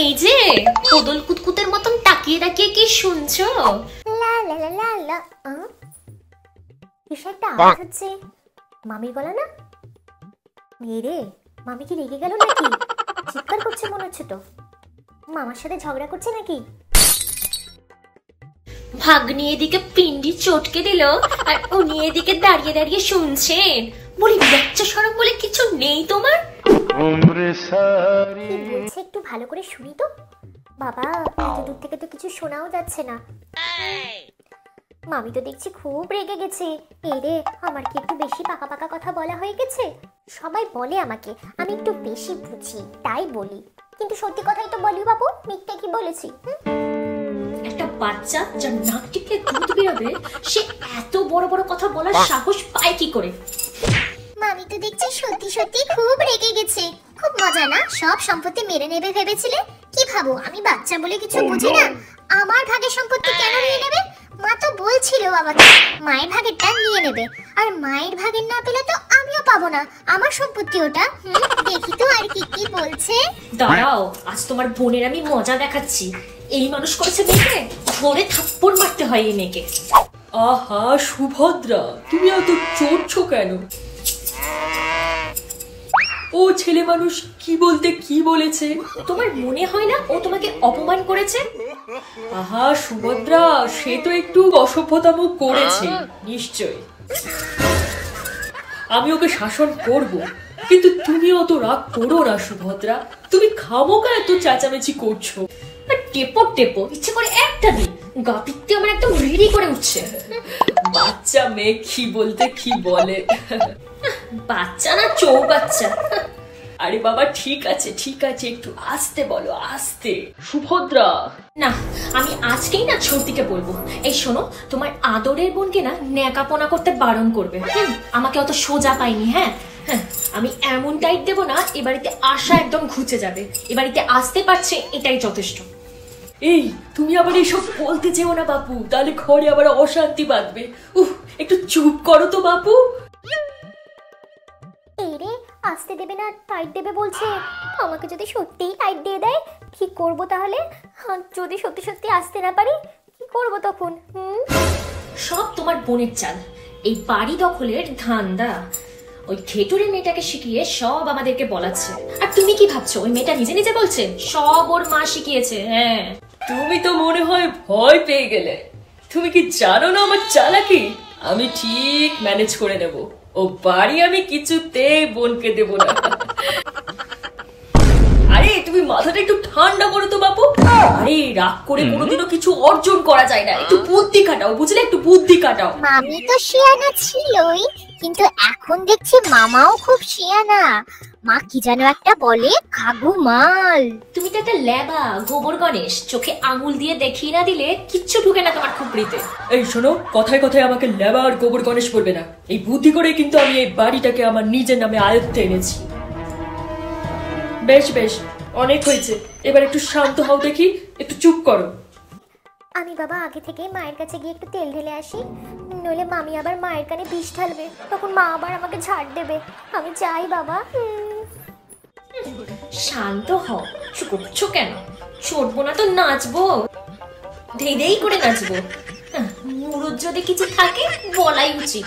এই যে কোদল কুতকুতের মতন তাকিয়ে তাকিয়ে কি শুনছো? লা লা লা লা লা। কিসের একটা আওয়াজ হচ্ছে? মামির গলা না? মেরে মামি কি রেগে গেল নাকি? চিৎকার করছে মনে হচ্ছে তো। মামার সাথে ঝগড়া করছে নাকি? ভাগ্নি এদিকে পিন্ডি চটকে দিল আর উনি এদিকে দাঁড়িয়ে দাঁড়িয়ে শুনছেন। বলি বাচ্চা শরম বলে কিছু নেই তোমার? কি বলছে একটু ভালো করে শুনি তো। বাবা এত দূর থেকে তো কিছু শোনাও যাচ্ছে না। মামি তো দেখছি খুব রেগে গেছে। এই রে, আমার কি একটু বেশি পাকা পাকা কথা বলা হয়ে গেছে? সবাই বলে আমাকে আমি একটু বেশি বুঝি, তাই বলি। কিন্তু সত্যি কথাই তো বলি বাবু, মিথ্যে কি বলেছি? একটা বাচ্চা যার নাক টিপলে দুধ বেরোবে, সে এত বড় বড় কথা বলার সাহস পায় কি করে? মামি তো দেখছি সত্যি সত্যি খুব রেগে গেছে। খুব মজা না? সব সম্পত্তি মেরে নেবে ভেবেছিলে? কি ভাবো আমি বাচ্চা বলে কিছু বুঝি না? আমার ভাগের সম্পত্তি কেন নিয়ে নেবে? মা তো বলছিল বাবাকে মায়ের ভাগেরটা নিয়ে নেবে, আর মায়ের ভাগের না পেলে তো আমিও পাবো না। আমার সম্পত্তি ওটা। দেখি তো আর কি কি বলছে। দাঁড়াও, আজ তোমার বোনের আমি মজা দেখাচ্ছি। এই মানুষ করেছে মেয়েকে, ধরে থাপ্পড় মারতে হয় এই মেয়েকে। আহা সুভদ্রা, তুমি এত চড়ছো কেন? ও ছেলে মানুষ কি বলতে কি বলেছে? তোমার মনে হয় না ও তোমাকে অপমান করেছে? আহা সুভদ্রা, সে তো একটু অসভ্যতাম করেছে নিশ্চয়। আমি ওকে শাসন করব, কিন্তু তুমি অত রাগ করো না সুভদ্রা। তুমি খামোকা এত চেঁচামেচি করছো। টেপো টেপো ইচ্ছে করে একটা দিন, গা পিত্তে আমার একদম রেডি করে উঠছে। বাচ্চা মেয়ে কি বলতে কি বলে। বাচ্চা না চৌবাচ্চা। আরে বাবা ঠিক আছে ঠিক আছে, একটু আস্তে বলো আস্তে। সুভদ্রা না, আমি আজকেই না ছোটদিকে বলবো। এই শোনো, তোমার আদরের বোনকে না ন্যাকাপনা করতে বারণ করবে। আমাকে অত সোজা পাইনি। হ্যাঁ, আমি এমন টাইট দেবো না এ বাড়িতে আসা একদম ঘুচে যাবে। এ বাড়িতে আসতে পারছে এটাই যথেষ্ট। এই তুমি আবার এইসব বলতে যেও না বাপু, তাহলে ঘরে আবার অশান্তি বাঁধবে। একটু চুপ করো তো বাপু। এই রে, আসতে দেবে না টাইট দেবে বলছে। আমাকে যদি সত্যিই টাইট দিয়ে দেয় কি করব তাহলে? যদি সত্যি সত্যি আসতে না পারি কি করব তখন? সব তোমার বোনের চাল। এই বাড়ি দখলের ধান্দা ওই ঘেটুরের মেয়েটাকে শিখিয়ে সব আমাদেরকে বলাচ্ছে। আর তুমি কি ভাবছো ওই মেয়েটা নিজে নিজে বলছে? সব ওর মা শিখিয়েছে। হ্যাঁ, তুমি তো মনে হয় ভয় পেয়ে গেলে। তুমি কি জানো না আমার চালাকি? আমি ঠিক ম্যানেজ করে নেব। ও বাড়ি আমি কিছুতেই বোনকে দেব না। আরে তুমি মাথাটা একটু ঠান্ডা করো তো বাপু। আরে রাগ করে কোনোদিনও কিছু অর্জন করা যায় না। একটু বুদ্ধি খাটাও, বুঝলে? একটু বুদ্ধি খাটাও। মামি তো শিয়ানা ছিলই, কিন্তু এখন দেখছি মামাও খুব শিয়ানা। মা কি যেন একটা বলে, খাগু মাল। তুমি তো একটা লেবা গোবর গণেশ, চোখে আঙুল দিয়ে দেখিয়ে না দিলে কিচ্ছু ঢুকে না তোমার খুপড়িতে। এই শোনো, কথায় কথায় আমাকে লেবা আর গোবর গণেশ বলবে না। এই বুদ্ধি করে কিন্তু আমি এই বাড়িটাকে আমার নিজের নামে আয়ত্তে এনেছি। বেশ বেশ, অনেক হয়েছে, এবার একটু শান্ত হও দেখি। একটু চুপ করো। আমি বাবা আগে থেকে মায়ের কাছে গিয়ে একটু তেল ঢেলে আসি, নইলে মামি আবার মায়ের কানে বিষ ঢালবে, তখন মা আবার আমাকে ঝাড় দেবে। আমি যাই বাবা। শান্ত হও, করছো কেন? চড়বো না তো নাচবো, ধেই ধেই করে নাচবো। মুরুদ যদি কিছু থাকে বলাই উচিত।